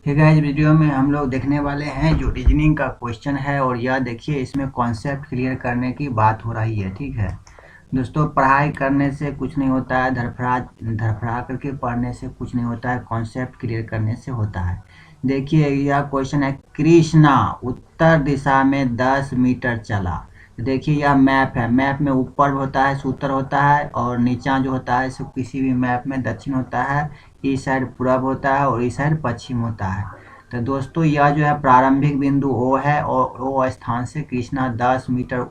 ठीक है, इस वीडियो में हम लोग देखने वाले हैं जो रीजनिंग का क्वेश्चन है। और यह देखिए, इसमें कॉन्सेप्ट क्लियर करने की बात हो रही है। ठीक है दोस्तों, पढ़ाई करने से कुछ नहीं होता है, धड़फड़ा करके पढ़ने से कुछ नहीं होता है, कॉन्सेप्ट क्लियर करने से होता है। देखिए, यह क्वेश्चन है, कृष्णा उत्तर दिशा में 10 मीटर चला। देखिए, यह मैप है। मैप में ऊपर होता है उत्तर होता है, और नीचा जो होता है सो किसी भी मैप में दक्षिण होता है, इस साइड पूरब होता है और इस साइड पश्चिम होता है। तो दोस्तों, यह जो है प्रारंभिक बिंदु ओ है, और ओ स्थान से कृष्णा 10 मीटर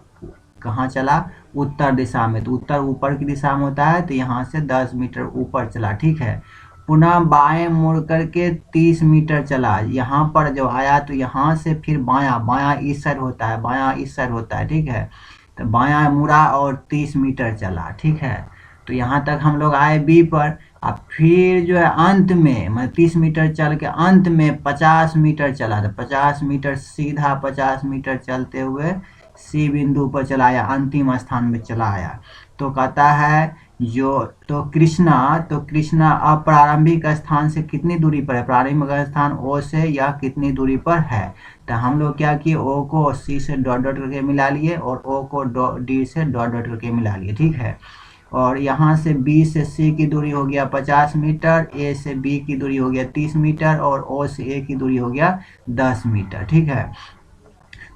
कहाँ चला? उत्तर दिशा में। तो उत्तर ऊपर की दिशा में होता है, तो यहाँ से 10 मीटर ऊपर चला। ठीक है, पुनः बाएं मुड़ करके 30 मीटर चला। यहाँ पर जब आया तो यहाँ से फिर बायां, बायां इस साइड होता है, बायां इस साइड होता है। ठीक है, तो बायां मुड़ा और 30 मीटर चला। ठीक है, तो यहाँ तक हम लोग आए बी पर। अब फिर जो है अंत में, मतलब 30 मीटर चल के अंत में 50 मीटर चला। तो 50 मीटर सीधा 50 मीटर चलते हुए सी बिंदु पर चला आया, अंतिम स्थान में चला आया। तो कहता है कृष्णा अब प्रारंभिक स्थान से कितनी दूरी पर है? प्रारंभिक स्थान ओ से या कितनी दूरी पर है? तो हम लोग क्या किए, ओ को सी से डॉट डॉट करके मिला लिए और ओ को डी से डॉट डॉट करके मिला लिए। ठीक है, और यहाँ से बी से सी की दूरी हो गया 50 मीटर, ए से बी की दूरी हो गया 30 मीटर, और ओ से ए की दूरी हो गया 10 मीटर। ठीक है,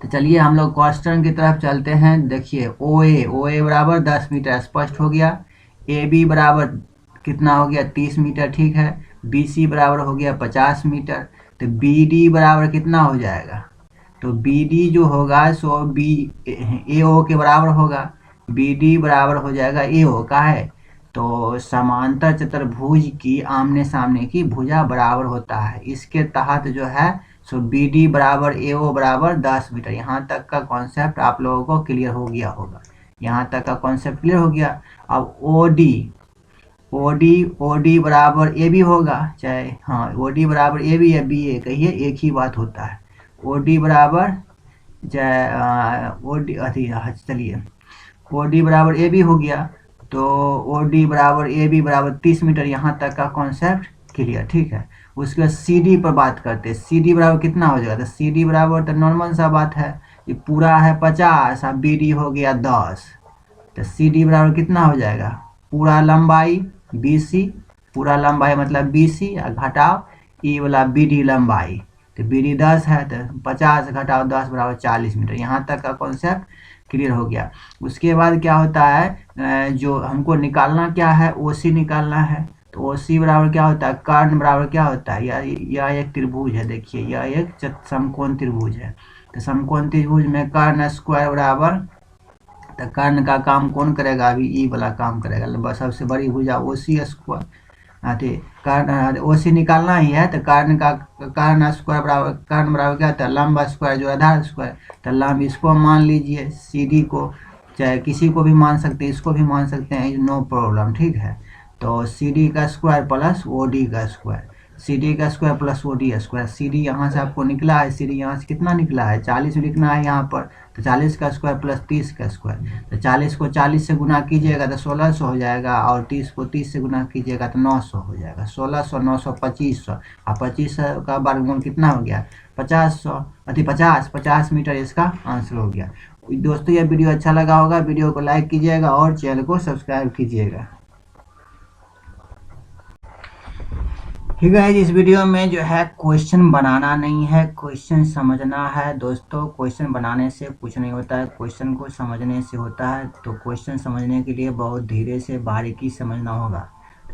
तो चलिए हम लोग क्वेश्चन की तरफ चलते हैं। देखिए, ओ ए बराबर 10 मीटर स्पष्ट हो गया। ए बी बराबर कितना हो गया? 30 मीटर। ठीक है, बी सी बराबर हो गया 50 मीटर। तो बी डी बराबर कितना हो जाएगा? तो बी डी जो होगा सो बी ए ओ के बराबर होगा। बी डी बराबर हो जाएगा ए ओ का है। तो समांतर चतुर्भुज की आमने सामने की भुजा बराबर होता है। इसके तहत जो है सो बी डी बराबर ए ओ बराबर 10 मीटर। यहाँ तक का कॉन्सेप्ट आप लोगों को क्लियर हो गया होगा। यहाँ तक का कॉन्सेप्ट क्लियर हो गया। अब ओ डी बराबर ए बी होगा, चाहे हाँ ओ डी बराबर ए बी या बी ए, कहिए एक ही बात होता है। ओ डी बराबर ओ डी चलिए, ओ डी बराबर ए बी हो गया। तो ओ डी बराबर ए बी बराबर 30 मीटर। यहाँ तक का कॉन्सेप्ट क्लियर। ठीक है, उसके बाद सी डी पर बात करते हैं। सी डी बराबर कितना हो जाएगा? तो सी डी बराबर तो नॉर्मल सा बात है, ये पूरा है 50, अब बी डी हो गया 10। तो सी डी बराबर कितना हो जाएगा? पूरा लंबाई बी सी, पूरा लंबाई मतलब बी सी, घटाओ ई वाला बी डी लंबाई। तो बी डी 10 है, तो 50 घटाओ 10 बराबर 40 मीटर। यहाँ तक का कॉन्सेप्ट क्लियर हो गया। उसके बाद क्या होता है, जो हमको निकालना क्या है, ओ सी निकालना है। तो ओ सी बराबर क्या होता है? कर्ण बराबर क्या होता है? यह एक त्रिभुज है। देखिए, यह एक समकोण त्रिभुज है। तो समकोण त्रिभुज में कर्ण स्क्वायर बराबर, तो कर्ण का काम कौन करेगा? अभी ई वाला काम करेगा। सबसे बड़ी भुजा ओ सी स्क्वायर, कर्ण ओ सी निकालना ही है। तो कर्ण स्क्वायर बराबर, कर्ण बराबर क्या होता है? लंब स्क्वायर जो आधार स्क्वायर। तो लंब इसको मान लीजिए, सी डी को, चाहे किसी को भी मान सकते हैं, इसको भी मान सकते हैं, नो प्रॉब्लम। ठीक है, तो सी डी का स्क्वायर प्लस ओ डी का स्क्वायर, सी डी का square plus O D square. C D यहाँ से आपको निकला है, सी डी यहाँ से कितना निकला है? 40 लिखना है यहाँ पर। तो 40 का स्क्वायर प्लस 30 का स्क्वायर। तो 40 को 40 से गुना कीजिएगा तो 1600 हो जाएगा, और 30 को 30 से गुना कीजिएगा तो 900 हो जाएगा। 1600, 900, 2500, और 2500 का वर्गमूल कितना हो गया? 50 मीटर इसका आंसर हो गया। दोस्तों, ये वीडियो अच्छा लगा होगा, वीडियो को लाइक कीजिएगा और चैनल को सब्सक्राइब कीजिएगा। ठीक है, इस वीडियो में जो है क्वेश्चन बनाना नहीं है, क्वेश्चन समझना है। दोस्तों, क्वेश्चन बनाने से कुछ नहीं होता है, क्वेश्चन को समझने से होता है। तो क्वेश्चन समझने के लिए बहुत धीरे से बारीकी समझना होगा।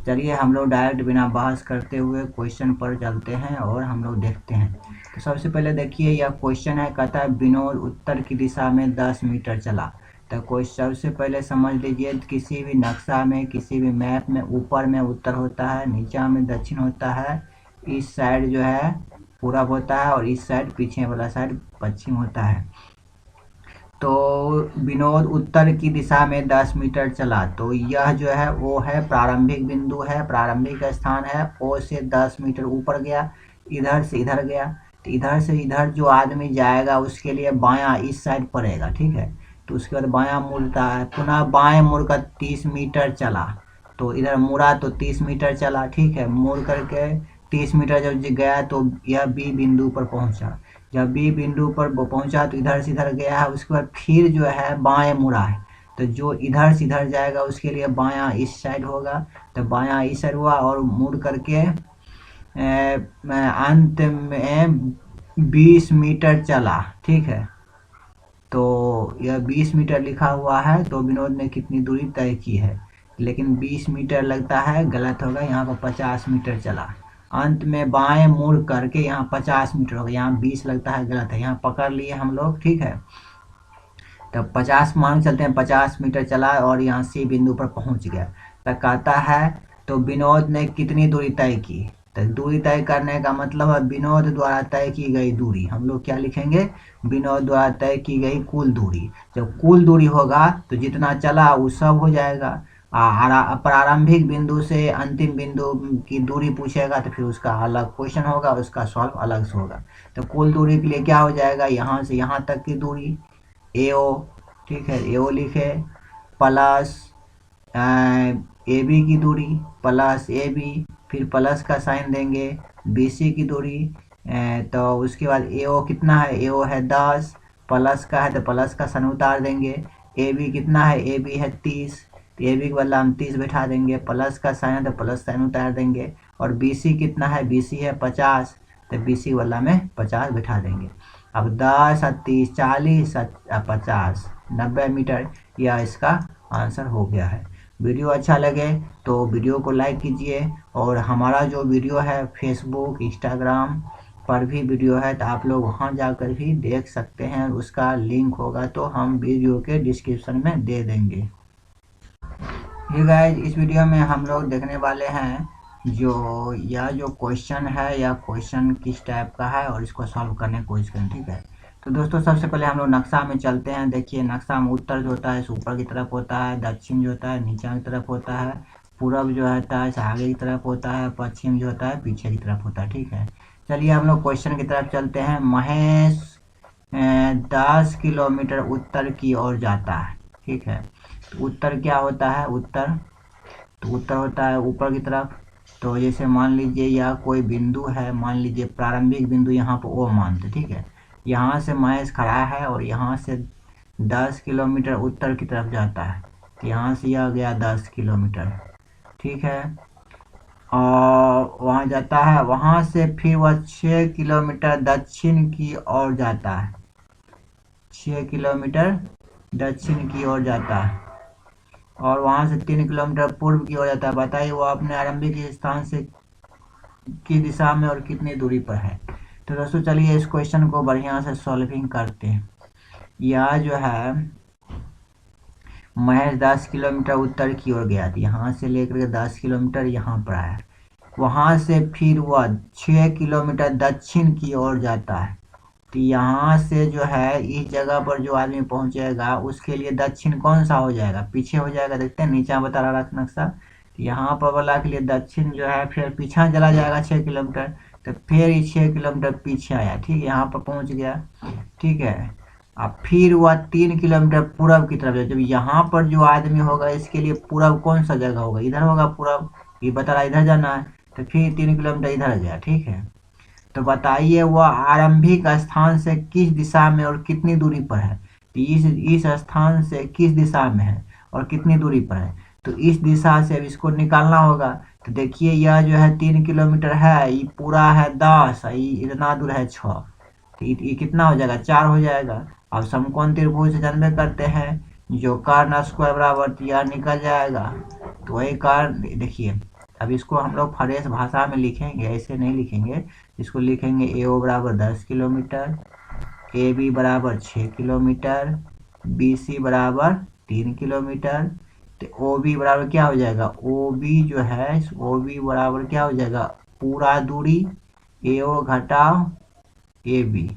चलिए हम लोग डायरेक्ट बिना बहस करते हुए क्वेश्चन पर चलते हैं और हम लोग देखते हैं। तो सबसे पहले देखिए, यह क्वेश्चन है, कहता है विनोद उत्तर की दिशा में 10 मीटर चला। तो कोई सबसे पहले समझ लीजिए, किसी भी नक्शा में, किसी भी मैप में ऊपर में उत्तर होता है, नीचा में दक्षिण होता है, इस साइड जो है पूरब होता है, और इस साइड पीछे वाला साइड पश्चिम होता है। तो विनोद उत्तर की दिशा में 10 मीटर चला। तो यह जो है वो है प्रारंभिक बिंदु है, प्रारंभिक स्थान है। ओ से 10 मीटर ऊपर गया, इधर से इधर गया। तो इधर से इधर जो आदमी जाएगा उसके लिए बायां इस साइड पड़ेगा। ठीक है, तो उसके बाद बायां मुड़ता है, पुनः बाएं मुड़कर 30 मीटर चला। तो इधर मुड़ा तो 30 मीटर चला। ठीक है, मुड़ करके 30 मीटर जब गया तो यह बी बिंदु पर पहुंचा। जब बी बिंदु पर पहुंचा तो इधर से इधर गया है, उसके बाद फिर जो है बाएं मुड़ा है, तो जो इधर से इधर जाएगा उसके लिए बायां इस साइड होगा, तो बायां इस साइड हुआ और मुड़ करके अंत में 20 मीटर चला। ठीक है, तो यह 20 मीटर लिखा हुआ है, तो विनोद ने कितनी दूरी तय की है, लेकिन 20 मीटर लगता है, गलत होगा, यहाँ पर 50 मीटर चला। अंत में बाएं मुड़ करके यहाँ 50 मीटर होगा, यहाँ 20 लगता है, गलत है, यहाँ पकड़ लिए हम लोग। ठीक है, तो 50 मान चलते हैं, 50 मीटर चला और यहाँ सी बिंदु पर पहुंच गया। तो कहता है तो विनोद ने कितनी दूरी तय की, तो दूरी तय करने का मतलब है विनोद द्वारा तय की गई दूरी। हम लोग क्या लिखेंगे, विनोद द्वारा तय की गई कुल दूरी। जब कुल दूरी होगा तो जितना चला वो सब हो जाएगा। प्रारंभिक बिंदु से अंतिम बिंदु की दूरी पूछेगा तो फिर उसका अलग क्वेश्चन होगा, उसका सॉल्व अलग से होगा। तो कुल दूरी के लिए क्या हो जाएगा, यहाँ से यहाँ तक की दूरी AO। ठीक है, AO लिखे प्लस ए बी की दूरी प्लस AB, फिर प्लस का साइन देंगे, BC की दूरी, तो उसके बाद AO कितना है, AO है 10, प्लस का है तो प्लस का साइन उतार देंगे। AB कितना है, AB है 30, तो AB के बदला हम 30 बैठा देंगे, प्लस का साइन है तो प्लस साइन उतार देंगे। और BC कितना है, BC है 50, तो BC के बदला में 50 बैठा देंगे। अब 10 और 30 40 और 50 90 मीटर, यह इसका आंसर हो गया है। वीडियो अच्छा लगे तो वीडियो को लाइक कीजिए, और हमारा जो वीडियो है फेसबुक इंस्टाग्राम पर भी वीडियो है, तो आप लोग वहां जाकर भी देख सकते हैं, उसका लिंक होगा तो हम वीडियो के डिस्क्रिप्शन में दे देंगे। ये गाइस, इस वीडियो में हम लोग देखने वाले हैं जो क्वेश्चन है, या क्वेश्चन किस टाइप का है और इसको सॉल्व करने की कोशिश करें। ठीक है, तो दोस्तों सबसे पहले हम लोग नक्शा में चलते हैं। देखिए नक्शा में उत्तर जो होता है ऊपर की तरफ होता है, दक्षिण जो होता है नीचे की तरफ होता है, पूरब जो होता है आगे की तरफ होता है, पश्चिम जो होता है पीछे की तरफ होता है। ठीक है, चलिए हम लोग क्वेश्चन की तरफ चलते हैं। महेश 10 किलोमीटर उत्तर की ओर जाता है। ठीक है, तो उत्तर क्या होता है, तो उत्तर होता है ऊपर की तरफ। तो जैसे मान लीजिए यह कोई बिंदु है, मान लीजिए प्रारंभिक बिंदु यहाँ पर O मानते। ठीक है, यहाँ से महेश खड़ा है और यहाँ से 10 किलोमीटर उत्तर की तरफ जाता है, तो यहाँ से यह गया 10 किलोमीटर। ठीक है, और वहाँ जाता है, वहाँ से फिर वह 6 किलोमीटर दक्षिण की ओर जाता है, 6 किलोमीटर दक्षिण की ओर जाता है, और वहाँ से 3 किलोमीटर पूर्व की ओर जाता है। बताइए वो अपने आरंभिक स्थान से किस दिशा में और कितनी दूरी पर है। तो दोस्तों चलिए इस क्वेश्चन को बढ़िया से सॉल्विंग करते हैं। यह जो है महेश 10 किलोमीटर उत्तर की ओर गया था, यहाँ से लेकर के 10 किलोमीटर यहाँ पर आया, वहाँ से फिर वह 6 किलोमीटर दक्षिण की ओर जाता है, तो यहाँ से जो है इस जगह पर जो आदमी पहुँचेगा उसके लिए दक्षिण कौन सा हो जाएगा, पीछे हो जाएगा। देखते हैं नीचे बता रहा है नक्शा, यहाँ पर वाला के लिए दक्षिण जो है फिर पीछे चला जाएगा 6 किलोमीटर, तो फिर 6 किलोमीटर पीछे आया। ठीक है, यहाँ पर पहुँच गया। ठीक है, अब फिर वह 3 किलोमीटर पूरब की तरफ, जब यहाँ पर जो आदमी होगा इसके लिए पूरब कौन सा जगह होगा, इधर होगा पूरब, ये बता रहा इधर जाना है, तो फिर 3 किलोमीटर इधर गया। ठीक है, तो बताइए वह आरंभिक स्थान से किस दिशा में और कितनी दूरी पर है, तो इस स्थान से किस दिशा में है और कितनी दूरी पर है, तो इस दिशा से अब इसको निकालना होगा। तो देखिए यह जो है 3 किलोमीटर है, ये पूरा है 10, ये इतना दूर है 6, तो ये कितना हो जाएगा, 4 हो जाएगा। अब समकोण त्रिभुज से जानबे करते हैं, जो कर्ण स्क्वायर बराबर यह निकल जाएगा, तो वही कर्ण। देखिए अब इसको हम लोग फ्रेश भाषा में लिखेंगे, ऐसे नहीं लिखेंगे, इसको लिखेंगे AO बराबर 10 किलोमीटर, AB बराबर 6 किलोमीटर, BC बराबर 3 किलोमीटर, तो OB बराबर क्या हो जाएगा, OB जो है OB बराबर क्या हो जाएगा, पूरा दूरी AO घटाओ AB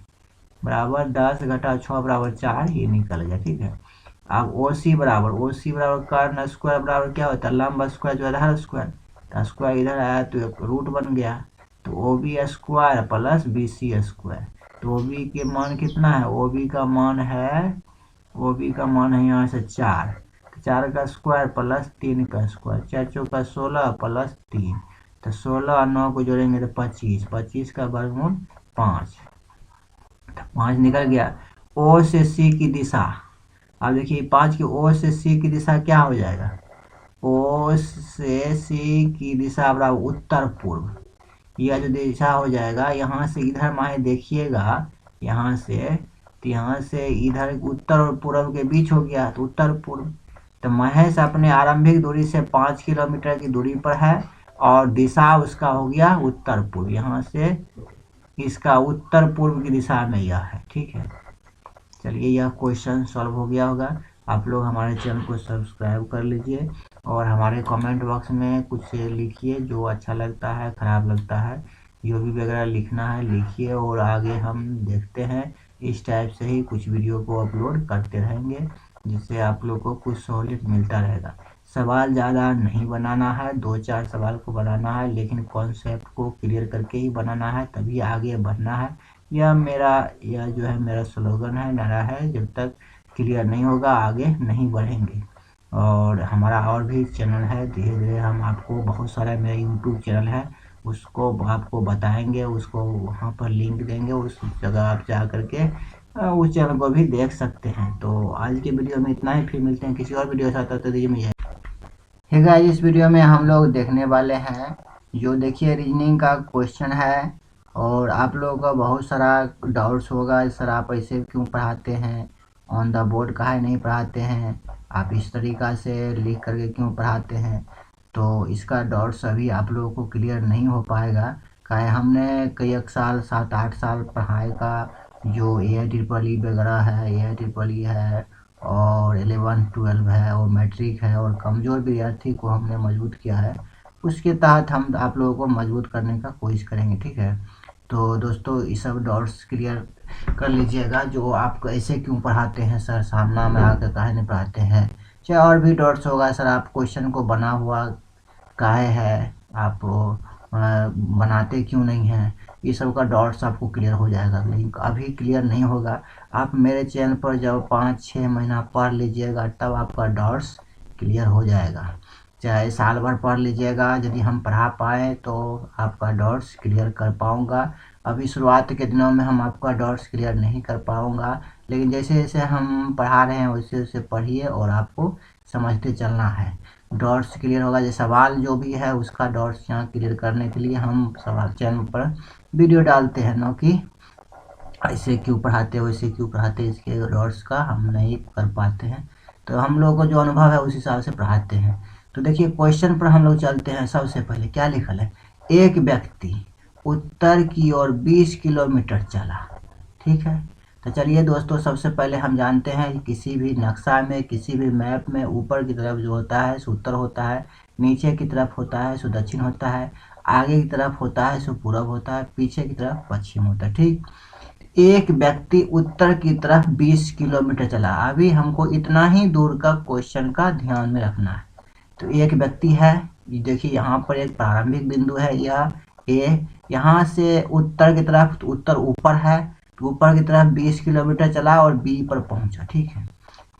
बराबर 10 घटा 6 बराबर 4, ये निकल गया। ठीक है, अब OC बराबर कर्ण स्क्वायर बराबर क्या होता है, लंब स्क्वायर जो आधार स्क्वायर, तो स्क्वायर इधर आया तो एक रूट बन गया, तो OB square plus BC square. तो OB के मान कितना है, OB का मान है यहाँ से 4, 4 का स्क्वायर प्लस 3 का स्क्वायर, 4 चौका 16 प्लस 3, तो 16 और 9 को जोड़ेंगे तो 25, 25 का वर्गमूल 5, तो 5 निकल गया। ओ से सी की दिशा, अब देखिए 5 की ओ से सी की दिशा क्या हो जाएगा, ओ से सी की दिशा बराबर उत्तर पूर्व, यह जो दिशा हो जाएगा, यहाँ से इधर माहे देखिएगा, यहाँ से, तो यहाँ से इधर उत्तर और पूर्व के बीच हो गया, तो उत्तर पूर्व। तो महेश अपने आरंभिक दूरी से 5 किलोमीटर की दूरी पर है और दिशा उसका हो गया उत्तर पूर्व, यहाँ से इसका उत्तर पूर्व की दिशा में यह है। ठीक है, चलिए यह क्वेश्चन सॉल्व हो गया होगा। आप लोग हमारे चैनल को सब्सक्राइब कर लीजिए और हमारे कमेंट बॉक्स में कुछ लिखिए, जो अच्छा लगता है, खराब लगता है, जो भी वगैरह लिखना है लिखिए, और आगे हम देखते हैं इस टाइप से ही कुछ वीडियो को अपलोड करते रहेंगे, जिससे आप लोग को कुछ सहूलियत मिलता रहेगा। सवाल ज़्यादा नहीं बनाना है, 2-4 सवाल को बनाना है, लेकिन कॉन्सेप्ट को क्लियर करके ही बनाना है, तभी आगे बढ़ना है। यह जो है मेरा स्लोगन है, नारा है, जब तक क्लियर नहीं होगा आगे नहीं बढ़ेंगे। और हमारा और भी चैनल है, धीरे धीरे हम आपको बहुत सारा, मेरा यूट्यूब चैनल है उसको आपको बताएंगे, उसको वहाँ पर लिंक देंगे, उस जगह आप जा करके उस चैनल को भी देख सकते हैं। तो आज के वीडियो में इतना ही, फिर मिलते हैं किसी और वीडियो के साथ, तो दीजिए मुझे। हे गाइस, इस वीडियो में हम लोग देखने वाले हैं, जो देखिए रीजनिंग का क्वेश्चन है, और आप लोगों का बहुत सारा डाउट्स होगा, सर आप ऐसे क्यों पढ़ाते हैं, ऑन द बोर्ड काहे नहीं पढ़ाते हैं, आप इस तरीक़ा से लिख करके क्यों पढ़ाते हैं। तो इसका डाउट्स अभी आप लोगों को क्लियर नहीं हो पाएगा, काहे हमने कई एक साल, 7-8 साल पढ़ाई का, जो AIEEE वगैरह है, AIEEE है, और 11-12 है, और मैट्रिक है, और कमज़ोर विद्यार्थी को हमने मजबूत किया है, उसके तहत हम आप लोगों को मजबूत करने का कोशिश करेंगे। ठीक है, तो दोस्तों ये सब डाउट्स क्लियर कर लीजिएगा, जो आप ऐसे क्यों पढ़ाते हैं सर, सामना में आकर काहे नहीं पढ़ाते हैं, चाहे और भी डाउट्स होगा, सर आप क्वेश्चन को बना हुआ काहे है, आप बनाते क्यों नहीं हैं, ये सब का डाउट्स आपको क्लियर हो जाएगा, लेकिन अभी क्लियर नहीं होगा। आप मेरे चैनल पर जब 5-6 महीना पढ़ लीजिएगा, तब आपका डाउट्स क्लियर हो जाएगा। चाहे साल भर पढ़ लीजिएगा, यदि हम पढ़ा पाए तो आपका डाउट्स क्लियर कर पाऊँगा। अभी शुरुआत के दिनों में हम आपका डाउट्स क्लियर नहीं कर पाऊँगा, लेकिन जैसे जैसे हम पढ़ा रहे हैं वैसे वैसे पढ़िए, और आपको समझते चलना है, डाउट्स क्लियर होगा। जो सवाल जो भी है उसका डाउट्स यहाँ क्लियर करने के लिए हम सवाल चैनल पर वीडियो डालते हैं, न कि ऐसे क्यों पढ़ाते वैसे क्यों पढ़ाते, इसके डाउट्स का हम नहीं कर पाते हैं। तो हम लोग को जो अनुभव है उस हिसाब से पढ़ाते हैं। तो देखिए क्वेश्चन पर हम लोग चलते हैं। सबसे पहले क्या लिखल है, एक व्यक्ति उत्तर की ओर 20 किलोमीटर चला। ठीक है, तो चलिए दोस्तों, सबसे पहले हम जानते हैं कि किसी भी नक्शा में, किसी भी मैप में ऊपर की तरफ जो होता है सो उत्तर होता है, नीचे की तरफ होता है सो दक्षिण होता है, आगे की तरफ होता है सो पूरब होता है, पीछे की तरफ पश्चिम होता है। ठीक, एक व्यक्ति उत्तर की तरफ 20 किलोमीटर चला। अभी हमको इतना ही दूर का क्वेश्चन का ध्यान में रखना है। तो एक व्यक्ति है, देखिए यहाँ पर एक प्रारंभिक बिंदु है, यह ए, यहाँ से उत्तर की तरफ, तो उत्तर ऊपर है, ऊपर की तरफ 20 किलोमीटर चला और बी पर पहुंचा। ठीक है,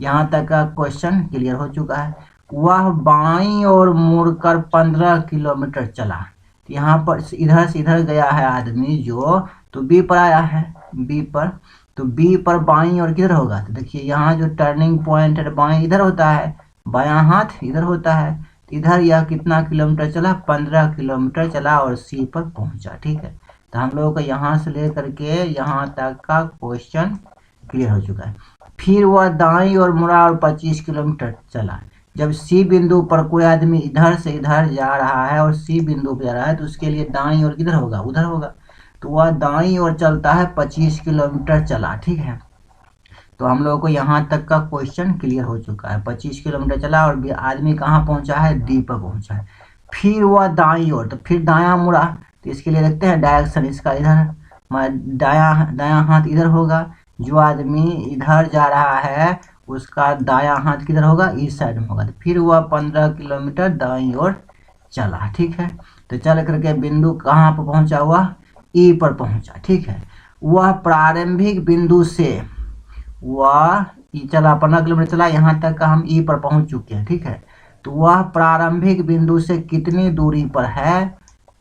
यहाँ तक का क्वेश्चन क्लियर हो चुका है। वह बाईं ओर मुड़कर 15 किलोमीटर चला। यहाँ पर इधर से इधर गया है आदमी जो, तो बी पर आया है, बी पर, तो बी पर बाईं ओर किधर होगा, तो देखिए यहाँ जो टर्निंग पॉइंट है बाईं इधर होता है, बायां हाथ इधर होता है, इधर यह कितना किलोमीटर चला, 15 किलोमीटर चला और सी पर पहुंचा। ठीक है, तो हम लोगों को यहाँ से लेकर के यहाँ तक का क्वेश्चन क्लियर हो चुका है। फिर वह दाईं ओर मुड़ा और 25 किलोमीटर चला। जब सी बिंदु पर कोई आदमी इधर से इधर जा रहा है और सी बिंदु पर जा रहा है, तो उसके लिए दाईं ओर किधर होगा, उधर होगा, तो वह दाईं ओर चलता है, 25 किलोमीटर चला। ठीक है, तो हम लोगों को यहाँ तक का क्वेश्चन क्लियर हो चुका है। 25 किलोमीटर चला और आदमी कहाँ पहुँचा है, डी पर पहुँचा है। फिर वह दाईं ओर, तो फिर दायां मुड़ा, तो इसके लिए देखते हैं डायरेक्शन इसका, इधर दायां हाथ इधर होगा, जो आदमी इधर जा रहा है उसका दायां हाथ किधर होगा, इस साइड में होगा। तो फिर वह 15 किलोमीटर दाईं ओर चला। ठीक है, तो चल करके बिंदु कहाँ पर पहुँचा हुआ, ई पर पहुँचा। ठीक है, वह प्रारंभिक बिंदु से वह चला 15 किलोमीटर चला, यहाँ तक का हम ई पर पहुँच चुके हैं। ठीक है, तो वह प्रारंभिक बिंदु से कितनी दूरी पर है,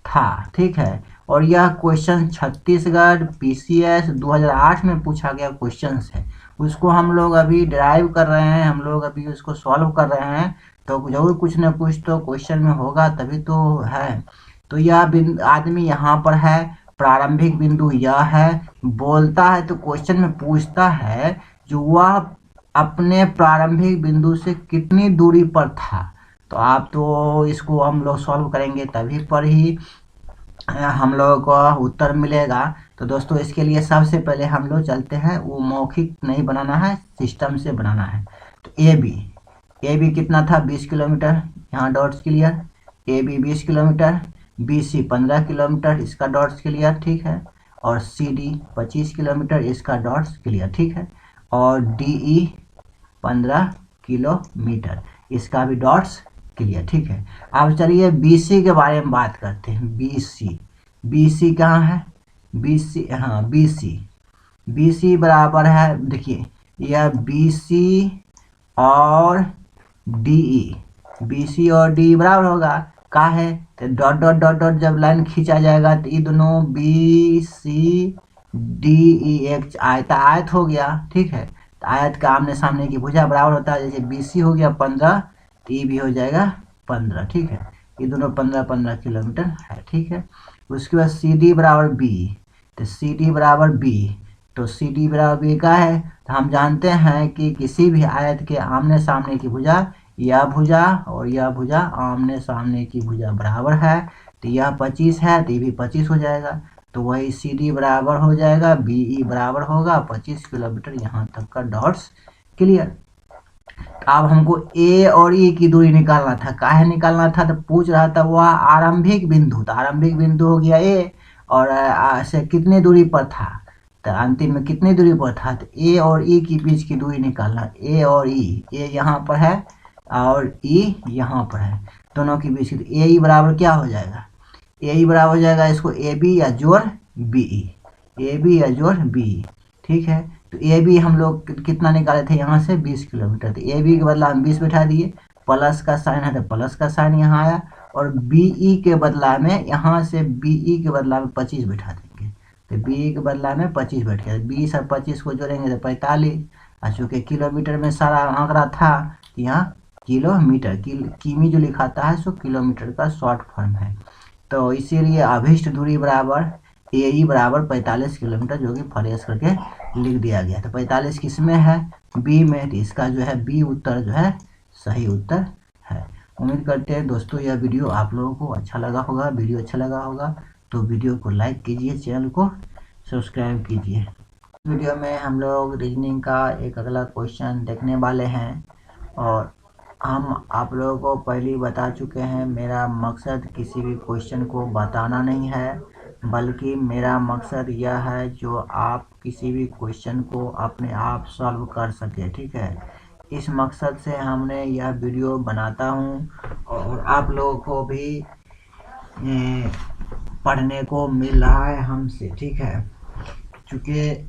था, ठीक है। और यह क्वेश्चन छत्तीसगढ़ PCS 2008 में पूछा गया क्वेश्चन है, उसको हम लोग अभी ड्राइव कर रहे हैं, हम लोग अभी उसको सॉल्व कर रहे हैं। तो जरूर कुछ ना कुछ तो क्वेश्चन में होगा, तभी तो है। तो यह आदमी यहाँ पर है, प्रारंभिक बिंदु यह है, बोलता है तो क्वेश्चन में पूछता है जो वह अपने प्रारंभिक बिंदु से कितनी दूरी पर था। तो आप तो इसको हम लोग सॉल्व करेंगे तभी पर ही हम लोगों को उत्तर मिलेगा। तो दोस्तों इसके लिए सबसे पहले हम लोग चलते हैं, वो मौखिक नहीं बनाना है, सिस्टम से बनाना है। तो ए बी कितना था 20 किलोमीटर, यहाँ dots clear. A B 20 kilometre, BC 15 kilometre, इसका डॉट्स क्लियर, ठीक है। और CD 25 किलोमीटर, इसका डॉट्स क्लियर, ठीक है। और DE 15 किलोमीटर, इसका भी डॉट्स क्लियर, ठीक है। अब चलिए BC के बारे में बात करते हैं। BC कहाँ है, BC, हाँ BC बराबर है, देखिए यह BC और BC और DE बराबर होगा, का है तो डॉट डॉट डॉट डॉट जब लाइन खींचा जाएगा तो ये दोनों BC DE एक आयत हो गया, ठीक है। तो आयत का आमने सामने की भुजा बराबर होता है, जैसे BC हो गया 15 तो ये भी हो जाएगा 15, ठीक है। ये दोनों 15-15 किलोमीटर है, ठीक है। उसके बाद CD बराबर B, तो CD बराबर B, तो CD बराबर B का है, तो हम जानते हैं कि किसी भी आयत के आमने सामने की भुजा, यह भुजा और यह भुजा आमने सामने की भुजा बराबर है। तो यह 25 है तो ये भी 25 हो जाएगा, तो वही CD बराबर हो जाएगा, BE बराबर होगा 25 किलोमीटर, यहाँ तक का डॉट्स क्लियर। अब हमको A और E की दूरी निकालना था, काहे निकालना था, तो पूछ रहा था वह आरंभिक बिंदु, तो आरंभिक बिंदु हो गया A और से कितने दूरी पर था, तो अंतिम में कितनी दूरी पर था, तो A और E के बीच की दूरी निकालना। A और E, A यहाँ पर है और E यहाँ पर है, दोनों के बीच की AE बराबर क्या हो जाएगा, AE बराबर हो जाएगा इसको AB या जोड़ BE, AB या जोड़ BE, ठीक है। तो AB हम लोग कितना निकाले थे यहाँ से 20 किलोमीटर, तो AB के बदला हम 20 बैठा दिए, प्लस का साइन है तो प्लस का साइन यहाँ आया, और BE के बदला में यहाँ से BE के बदला में 25 बैठा देंगे, तो BE के बदला में 25 बैठ गया, 20 और 25 को जोड़ेंगे तो 45, और चूँकि किलोमीटर में सारा आंकड़ा था यहाँ किलोमीटर, किमी जो लिखाता है सो किलोमीटर का शॉर्ट फॉर्म है। तो इसीलिए अभिष्ट दूरी बराबर AE बराबर 45 किलोमीटर, जो कि फरेस करके लिख दिया गया। तो 45 किस में है, B में, तो इसका जो है B उत्तर जो है सही उत्तर है। उम्मीद करते हैं दोस्तों यह वीडियो आप लोगों को अच्छा लगा होगा। वीडियो अच्छा लगा होगा तो वीडियो को लाइक कीजिए, चैनल को सब्सक्राइब कीजिए। वीडियो में हम लोग रीजनिंग का एक अगला क्वेश्चन देखने वाले हैं, और हम आप लोगों को पहले ही बता चुके हैं, मेरा मकसद किसी भी क्वेश्चन को बताना नहीं है, बल्कि मेरा मकसद यह है जो आप किसी भी क्वेश्चन को अपने आप सॉल्व कर सके, ठीक है। इस मकसद से हमने यह वीडियो बनाता हूँ, और आप लोगों को भी पढ़ने को मिल रहा है हमसे, ठीक है। चूँकि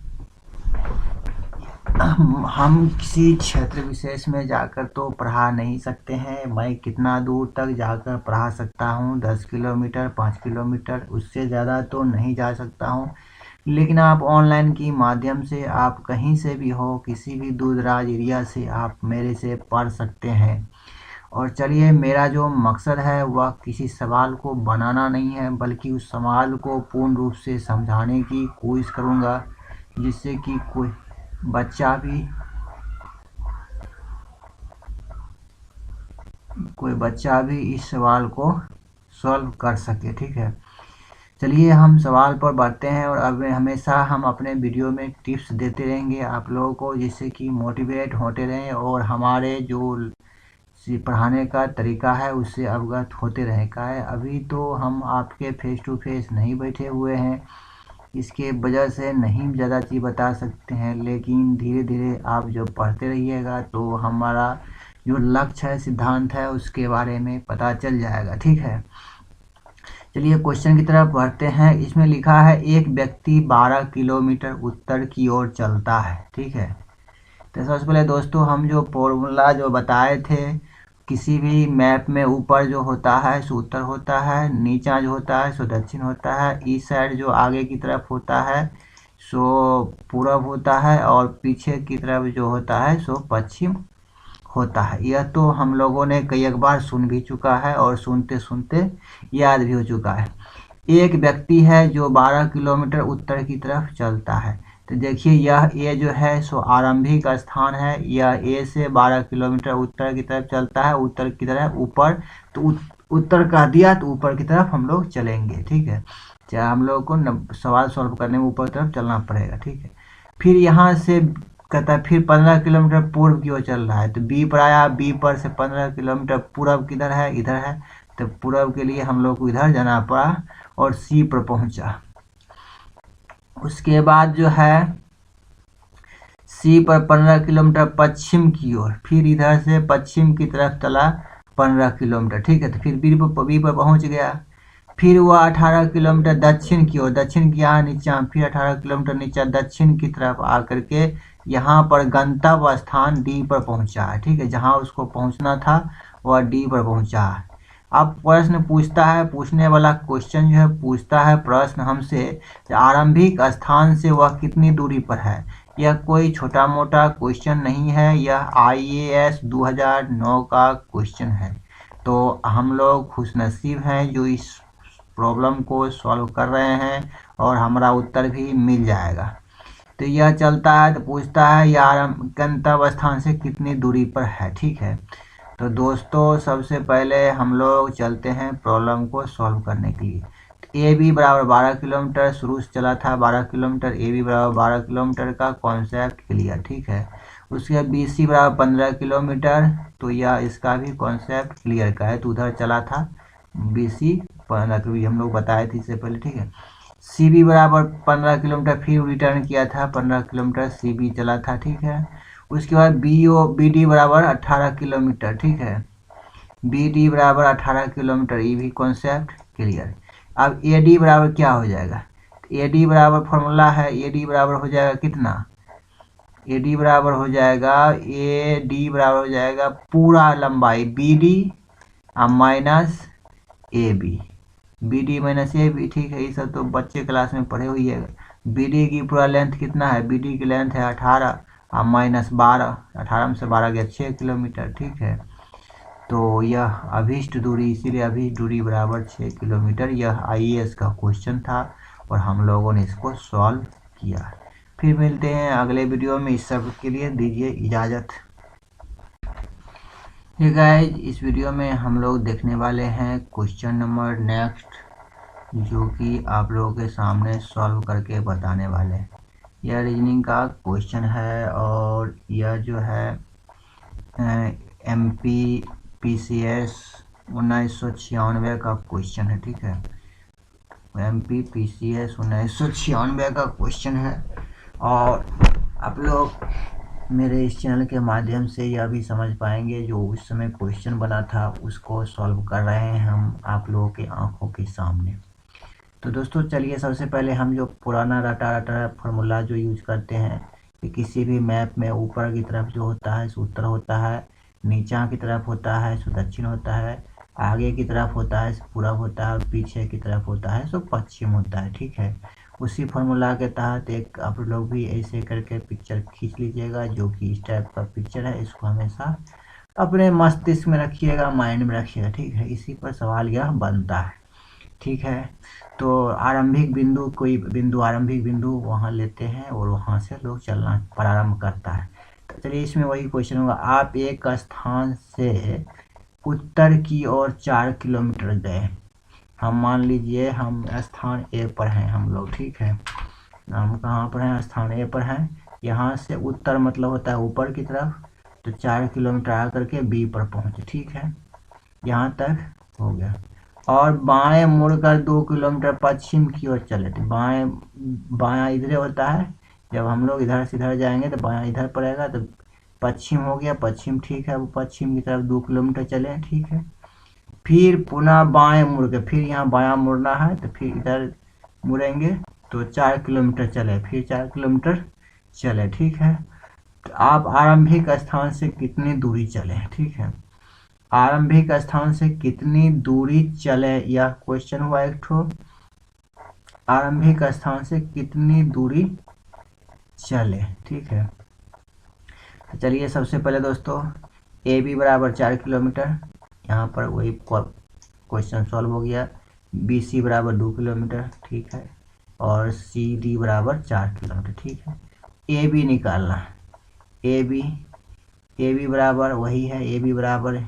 हम किसी क्षेत्र विशेष में जाकर तो पढ़ा नहीं सकते हैं, मैं कितना दूर तक जाकर पढ़ा सकता हूँ, 10 किलोमीटर 5 किलोमीटर, उससे ज़्यादा तो नहीं जा सकता हूँ। लेकिन आप ऑनलाइन की माध्यम से आप कहीं से भी हो, किसी भी दूर दराज एरिया से आप मेरे से पढ़ सकते हैं। और चलिए, मेरा जो मकसद है वह किसी सवाल को बनाना नहीं है, बल्कि उस सवाल को पूर्ण रूप से समझाने की कोशिश करूँगा, जिससे कि कोई बच्चा भी इस सवाल को सॉल्व कर सके, ठीक है। चलिए हम सवाल पर बढ़ते हैं, और अब हमेशा हम अपने वीडियो में टिप्स देते रहेंगे आप लोगों को, जिससे कि मोटिवेट होते रहें और हमारे जो पढ़ाने का तरीका है उससे अवगत होते रहे। का है अभी तो हम आपके फेस टू फेस नहीं बैठे हुए हैं, इसके वजह से नहीं ज़्यादा चीज़ बता सकते हैं, लेकिन धीरे धीरे आप जब पढ़ते रहिएगा तो हमारा जो लक्ष्य है, सिद्धांत है, उसके बारे में पता चल जाएगा, ठीक है। चलिए क्वेश्चन की तरफ बढ़ते हैं। इसमें लिखा है एक व्यक्ति 12 किलोमीटर उत्तर की ओर चलता है, ठीक है। तो सबसे पहले दोस्तों हम जो फॉर्मूला जो बताए थे किसी भी मैप में ऊपर जो होता है सो उत्तर होता है, नीचा जो होता है सो दक्षिण होता है, इस साइड जो आगे की तरफ होता है सो पूरब होता है, और पीछे की तरफ जो होता है सो पश्चिम होता है। यह तो हम लोगों ने कई एक बार सुन भी चुका है और सुनते सुनते याद भी हो चुका है। एक व्यक्ति है जो 12 किलोमीटर उत्तर की तरफ चलता है। तो देखिए यह ए जो है सो आरंभिक स्थान है। यह ए से 12 किलोमीटर उत्तर की तरफ चलता है, उत्तर की तरफ ऊपर। तो उत्तर कह दिया तो ऊपर की तरफ हम लोग चलेंगे, ठीक है। चाहे हम लोग को सवाल सॉल्व करने में ऊपर की तरफ चलना पड़ेगा, ठीक है। फिर यहाँ से कहता है फिर 15 किलोमीटर पूर्व की ओर चल रहा है। तो बी पर आया, बी पर से 15 किलोमीटर पूर्व किधर है, इधर है। तो पूर्व के लिए हम लोग को इधर जाना पड़ा और सी पर पहुंचा। उसके बाद जो है सी पर 15 किलोमीटर पश्चिम की ओर, फिर इधर से पश्चिम की तरफ चला 15 किलोमीटर, ठीक है। तो फिर बी पर पहुंच गया। फिर वह 18 किलोमीटर दक्षिण की ओर, दक्षिण की यहाँ नीचा, फिर 18 किलोमीटर नीचा दक्षिण की तरफ आकर के यहाँ पर गंतव्य स्थान डी पर पहुंचा है, ठीक है। जहाँ उसको पहुंचना था वह डी पर पहुंचा है। अब प्रश्न पूछता है, पूछने वाला क्वेश्चन जो है पूछता है प्रश्न हमसे आरंभिक स्थान से वह कितनी दूरी पर है। यह कोई छोटा मोटा क्वेश्चन नहीं है, यह IAS 2009 का क्वेश्चन है। तो हम लोग खुशनसीब हैं जो इस प्रॉब्लम को सॉल्व कर रहे हैं और हमारा उत्तर भी मिल जाएगा। तो यह चलता है तो पूछता है यार गंतव्य स्थान से कितनी दूरी पर है, ठीक है। तो दोस्तों सबसे पहले हम लोग चलते हैं प्रॉब्लम को सॉल्व करने के लिए। ए बी बराबर 12 किलोमीटर शुरू से चला था 12 किलोमीटर, ए बी बराबर 12 किलोमीटर का कॉन्सेप्ट क्लियर, ठीक है। उसके बाद बी सी बराबर 15 किलोमीटर, तो यह इसका भी कॉन्सेप्ट क्लियर का है। तो उधर चला था बी सी 15 हम लोग बताए थे इससे पहले, ठीक है। सी बी बराबर 15 किलोमीटर, फिर रिटर्न किया था 15 किलोमीटर सी बी चला था, ठीक है। उसके बाद बी डी बराबर 18 किलोमीटर, ठीक है। बी डी बराबर 18 किलोमीटर, ये भी कॉन्सेप्ट क्लियर। अब ए डी बराबर क्या हो जाएगा, ए डी बराबर फॉर्मूला है, ए डी बराबर हो जाएगा कितना, ए डी बराबर हो जाएगा, ए डी बराबर हो जाएगा पूरा लंबाई B D minus A B, B D minus A B, ठीक है। ये सब तो बच्चे क्लास में पढ़े हुई है। बी डी की पूरा लेंथ कितना है, बी डी की लेंथ है 18 माइनस 12, 18 में से 12 गया 6 किलोमीटर, ठीक है। तो यह अभीष्ट दूरी, इसीलिए अभीष्ट दूरी बराबर 6 किलोमीटर। यह IAS का क्वेश्चन था और हम लोगों ने इसको सॉल्व किया। फिर मिलते हैं अगले वीडियो में, इस सब के लिए दीजिए इजाज़त। ये गाइस इस वीडियो में हम लोग देखने वाले हैं क्वेश्चन नंबर नेक्स्ट, जो कि आप लोगों के सामने सॉल्व करके बताने वाले हैं। यह रीजनिंग का क्वेश्चन है और यह जो है MP PCS 1996 का क्वेश्चन है, ठीक है। MP PCS 1996 का क्वेश्चन है और आप लोग मेरे इस चैनल के माध्यम से यह भी समझ पाएंगे जो उस समय क्वेश्चन बना था उसको सॉल्व कर रहे हैं हम आप लोगों के आंखों के सामने। तो दोस्तों चलिए सबसे पहले हम जो पुराना रटा फार्मूला जो यूज करते हैं कि किसी भी मैप में ऊपर की तरफ जो होता है सो उत्तर होता है, नीचा की तरफ होता है सो दक्षिण होता है, आगे की तरफ होता है सो पूरब होता है और पीछे की तरफ होता है सो पश्चिम होता है, ठीक है। उसी फार्मूला के तहत एक आप लोग भी ऐसे करके पिक्चर खींच लीजिएगा जो कि इस टाइप का पिक्चर है। इसको हमेशा अपने मस्तिष्क में रखिएगा, माइंड में रखिएगा, ठीक है। इसी पर सवाल यह बनता है, ठीक है। तो आरंभिक बिंदु, कोई बिंदु आरंभिक बिंदु वहाँ लेते हैं और वहाँ से लोग चलना प्रारंभ करता है। तो चलिए इसमें वही क्वेश्चन होगा, आप एक स्थान से उत्तर की ओर 4 किलोमीटर गए। हम मान लीजिए हम स्थान ए पर हैं हम लोग, ठीक है। हम कहाँ पर हैं, स्थान ए पर हैं। यहाँ से उत्तर मतलब होता है ऊपर की तरफ, तो 4 किलोमीटर आकर के बी पर पहुँचे, ठीक है। यहाँ तक हो गया और बाएं मुड़कर 2 किलोमीटर पश्चिम की ओर चले। तो बायां इधर होता है, जब हम लोग इधर से इधर जाएंगे तो बायां इधर पड़ेगा, तो पश्चिम हो गया, पश्चिम, ठीक है। वो पश्चिम की तरफ 2 किलोमीटर चले, ठीक है। फिर पुनः बाएं मुड़ के फिर यहाँ बायां मुड़ना है, तो फिर इधर मुड़ेंगे तो 4 किलोमीटर चले, फिर 4 किलोमीटर चले, ठीक है। तो आप आरंभिक स्थान से कितनी दूरी चले, ठीक है। आरंभिक स्थान से कितनी दूरी चले, यह क्वेश्चन हुआ एक ठो। आरंभिक स्थान से कितनी दूरी चले, ठीक है। तो चलिए सबसे पहले दोस्तों ए बी बराबर 4 किलोमीटर, यहाँ पर वही क्वेश्चन सॉल्व हो गया। बी सी बराबर 2 किलोमीटर, ठीक है। और सी डी बराबर 4 किलोमीटर, ठीक है। ए बी निकालना, ए बी बराबर वही है, ए बी बराबर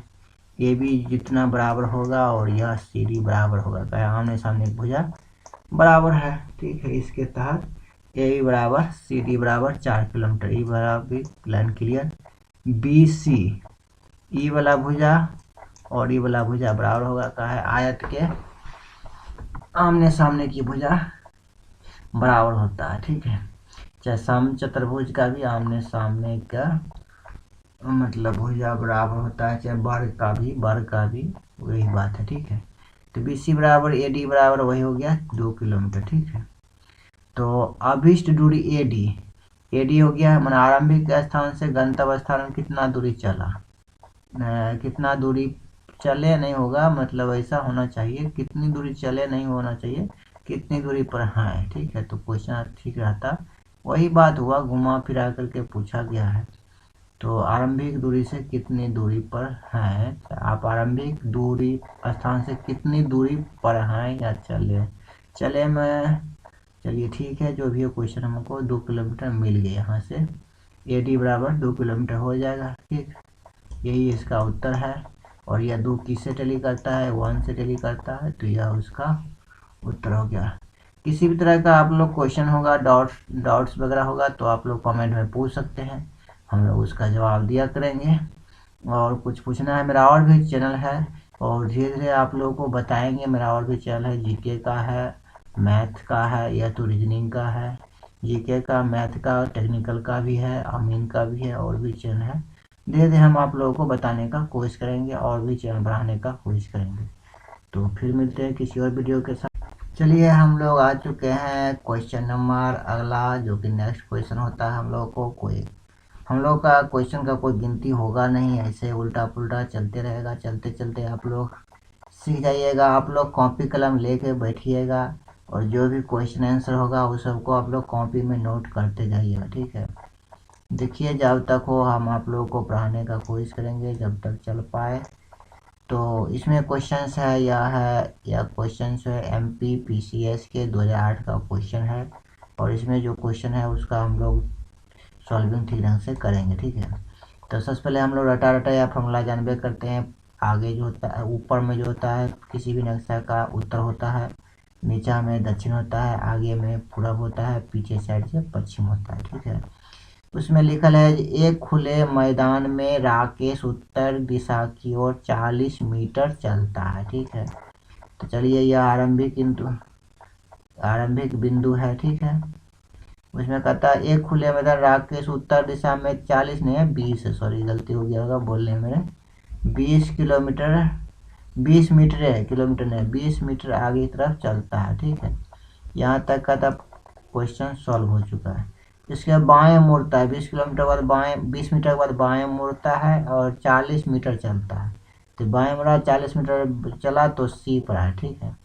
ए बी जितना बराबर होगा और यह सी डी बराबर होगा, क्या आमने सामने भुजा बराबर है, ठीक है। इसके तहत ए बी बराबर सी डी बराबर 4 किलोमीटर, ई बराबर लाइन क्लियर। बी सी ई वाला भुजा और ई वाला भुजा बराबर होगा, क्या है आयत के आमने सामने की भुजा बराबर होता है, ठीक है। चाहे सम चतुर्भुज का भी आमने सामने का मतलब भुजा बराबर होता है, चाहे वर्ग का भी वही बात है, ठीक है। तो बी सी बराबर ए डी बराबर वही हो गया 2 किलोमीटर, ठीक है। तो अभिष्ट दूरी ए डी हो गया, मैंने आरंभिक स्थान से गंतव्य स्थान में कितना दूरी चला, कितना दूरी चले नहीं होगा, मतलब ऐसा होना चाहिए कितनी दूरी चले नहीं होना चाहिए, कितनी दूरी पर है, ठीक है। तो क्वेश्चन ठीक रहता, वही बात हुआ, घुमा फिरा करके पूछा गया है। तो आरंभिक दूरी से कितनी दूरी पर हैं, आप आरंभिक दूरी स्थान से कितनी दूरी पर हैं या चले में, चलिए ठीक है, जो भी हो क्वेश्चन हमको 2 किलोमीटर मिल गया, यहाँ से ए डी बराबर 2 किलोमीटर हो जाएगा, ठीक। यही इसका उत्तर है। और यह 2 किससे टैली करता है, 1 से टैली करता है, तो यह उसका उत्तर हो गया। किसी भी तरह का आप लोग क्वेश्चन होगा, डाउट्स वगैरह होगा तो आप लोग कमेंट में पूछ सकते हैं, हम लोग उसका जवाब दिया करेंगे। और कुछ पूछना है, मेरा और भी चैनल है और धीरे धीरे आप लोगों को बताएंगे, मेरा और भी चैनल है, जीके का है, मैथ का है या तो रीजनिंग का है, जीके का, मैथ का, टेक्निकल का भी है, अमीन का भी है, और भी चैनल है। धीरे धीरे हम आप लोगों को बताने का कोशिश करेंगे और भी चैनल बढ़ाने का कोशिश करेंगे। तो फिर मिलते हैं किसी और वीडियो के साथ। चलिए हम लोग आ चुके हैं क्वेश्चन नंबर अगला, जो कि नेक्स्ट क्वेश्चन होता है हम लोग का क्वेश्चन का कोई गिनती होगा नहीं, ऐसे उल्टा पुल्टा चलते रहेगा, चलते चलते आप लोग सीख जाइएगा। आप लोग कॉपी कलम लेके बैठिएगा और जो भी क्वेश्चन आंसर होगा उस सबको आप लोग कॉपी में नोट करते जाइएगा, ठीक है। देखिए जब तक हो हम आप लोगों को पढ़ाने का कोशिश करेंगे, जब तक चल पाए। तो इसमें क्वेश्चंस है या क्वेश्चंस है एमपी पीसीएस के 2008 का क्वेश्चन है, और इसमें जो क्वेश्चन है उसका हम लोग सॉल्विंग ठीक ढंग से करेंगे, ठीक है। तो सबसे पहले हम लोग रटा या फॉर्मूला जानबे करते हैं। आगे जो होता है, ऊपर में जो होता है किसी भी नक्शा का उत्तर होता है, नीचा में दक्षिण होता है, आगे में पूरब होता है, पीछे साइड से पश्चिम होता है, ठीक है। उसमें लिखल है एक खुले मैदान में राकेश उत्तर दिशा की ओर 40 मीटर चलता है, ठीक है। तो चलिए यह आरंभिक बिंदु है, ठीक है। उसमें कहता है एक खुले मैदान राकेश उत्तर दिशा में 40 नहीं है 20 है, सॉरी गलती हो गया होगा बोलने में, 20 किलोमीटर 20 मीटर है, किलोमीटर नहीं 20 मीटर आगे की तरफ चलता है, ठीक है। यहाँ तक का तब क्वेश्चन सॉल्व हो चुका है। इसके बाएं मुड़ता है, 20 किलोमीटर बाद बाएं 20 मीटर के बाद बाएं मुड़ता है और 40 मीटर चलता है। तो बाएं मुड़ा 40 मीटर चला तो सी पर है, ठीक है।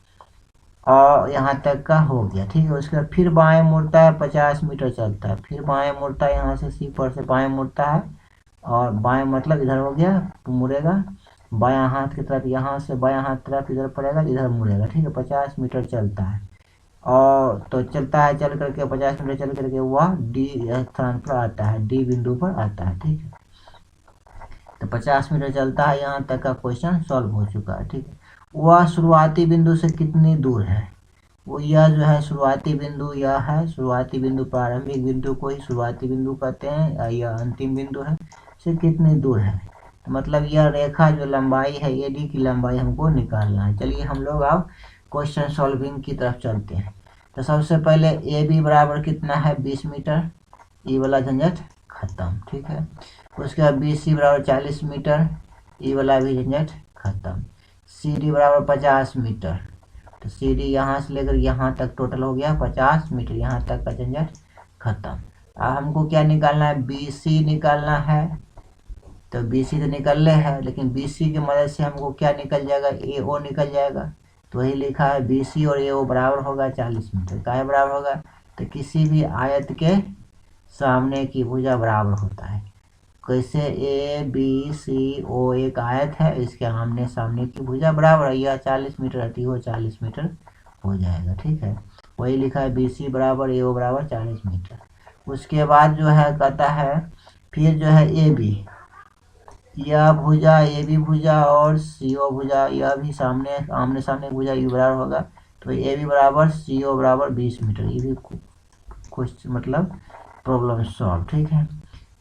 और यहाँ तक का हो गया, ठीक है। उसके बाद फिर बाएं मुड़ता है 50 मीटर चलता है, फिर बाएं मुड़ता है, यहाँ से सी पर से बाएं मुड़ता है, और बाएं मतलब इधर हो गया तो मुड़ेगा बायां हाथ की तरफ, यहाँ से बायां हाथ तरफ इधर पड़ेगा, इधर मुड़ेगा, ठीक है। 50 मीटर चलता है और तो चलता है, चल करके 50 मीटर चल करके वह डी स्थान पर आता है, डी बिंदु पर आता है, ठीक है। तो 50 मीटर चलता है, यहाँ तक का क्वेश्चन सॉल्व हो चुका है, ठीक है। वह शुरुआती बिंदु से कितनी दूर है, वो यह जो है शुरुआती बिंदु, यह है शुरुआती बिंदु, प्रारंभिक बिंदु को ही शुरुआती बिंदु कहते हैं, यह अंतिम बिंदु है, से कितनी दूर है। तो मतलब यह रेखा जो लंबाई है ए डी की लंबाई हमको निकालना है। चलिए हम लोग अब क्वेश्चन सॉल्विंग की तरफ चलते हैं। तो सबसे पहले ए बी बराबर कितना है 20 मीटर, ई वाला झंझट खत्म, ठीक है। उसके बाद बी सी बराबर 40 मीटर, ई वाला भी झंझट खत्म। सी डी बराबर 50 मीटर, तो सी डी यहाँ से लेकर यहाँ तक टोटल हो गया 50 मीटर, यहाँ तक का झंझट खत्म। अब हमको क्या निकालना है, बी सी निकालना है, तो BC तो निकलने है, लेकिन BC की मदद से हमको क्या निकल जाएगा, AO निकल जाएगा। तो वही लिखा है BC और AO बराबर होगा 40 मीटर। क्या बराबर होगा, तो किसी भी आयत के सामने की भुजा बराबर होता है। कैसे, ABCO एक आयत है, इसके आमने सामने की भुजा बराबर है, यह 40 मीटर रहती है, वो 40 मीटर हो जाएगा। ठीक है, वही लिखा है BC बराबर AO बराबर 40 मीटर। उसके बाद जो है कहता है फिर जो है AB, यह भुजा AB भुजा और CO भुजा, यह भी सामने आमने सामने भुजा यू बराबर होगा। तो AB बराबर CO बराबर 20 मीटर। ये भी कुछ मतलब प्रॉब्लम सॉल्व। ठीक है,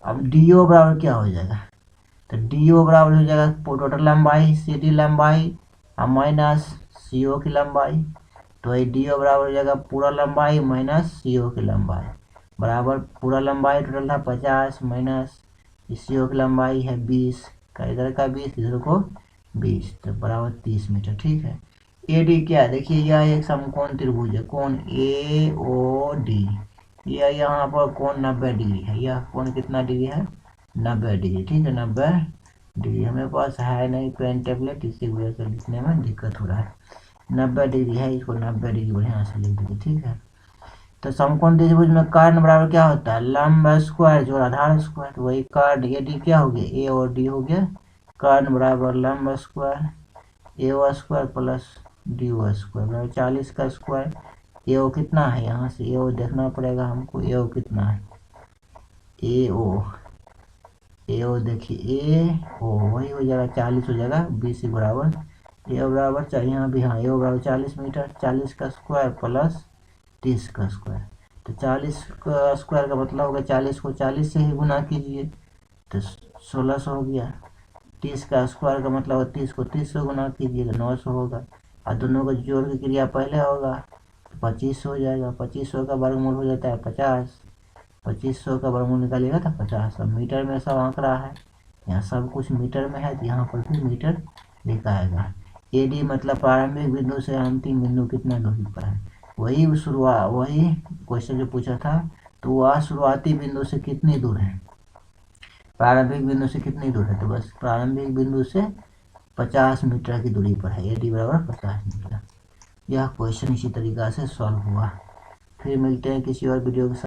अब DO बराबर क्या हो जाएगा, तो DO बराबर हो जाएगा टोटल लंबाई CD लंबाई माइनस CO की लंबाई। तो ये DO बराबर हो जाएगा पूरा लंबाई माइनस CO की लंबाई बराबर पूरा लंबाई टोटल था 50 माइनस CO की लंबाई है 20 का, इधर का 20 इधर को 20, तो बराबर 30 मीटर। ठीक है, AD क्या है, देखिए यह एक समकोण त्रिभुज है, कोण AOD, यह यहाँ पर कोण 90 डिग्री है। यह कोण कितना डिग्री है, 90 डिग्री। ठीक है, 90 डिग्री हमें पास है नहीं पेन टेबलेट, इसी वजह से लिखने में दिक्कत हो रहा है। 90 डिग्री है, इसको 90 डिग्री बढ़िया से लिख दीजिए। ठीक है, तो समकोण त्रिभुज में कर्ण बराबर क्या होता है, लंब स्क्वायर जोड़ आधार स्क्वायर। तो वही कर्ण AD क्या हो गया, A और D हो गया, कर्ण बराबर लंब square AO square plus DO square बराबर 40 का स्क्वायर। AO कितना है, यहाँ से AO देखना पड़ेगा हमको, AO कितना है, AO देखिए AO वही हो जाएगा 40 हो जाएगा, BC बराबर AO बराबर चाहिए, यहाँ भी हाँ AO बराबर 40 मीटर, 40 का स्क्वायर प्लस 30 का स्क्वायर। तो 40 का स्क्वायर का मतलब होगा 40 को 40 से ही गुना कीजिए, तो 1600 हो गया। 30 का स्क्वायर का मतलब 30 को 30 से गुना कीजिए तो 900 होगा, और दोनों को जोड़ की क्रिया पहले होगा तो 25 हो जाएगा। 2500 का वर्गमूल हो जाता है 50, 2500 का वर्गमूल निकालिएगा तो 50। अब मीटर में सब आंकड़ा है, यहाँ सब कुछ मीटर में है, तो यहाँ पर भी मीटर लिखाएगा। AD मतलब प्रारंभिक बिंदु से अंतिम बिंदु कितना दूरी पर है, वही क्वेश्चन जो पूछा था, तो वह शुरुआती बिंदु से कितनी दूर है, प्रारंभिक बिंदु से कितनी दूर है, तो बस प्रारंभिक बिंदु से 50 मीटर की दूरी पर है, AD बराबर 50 मीटर। यह क्वेश्चन इसी तरीका से सॉल्व हुआ। फिर मिलते हैं किसी और वीडियो के साथ।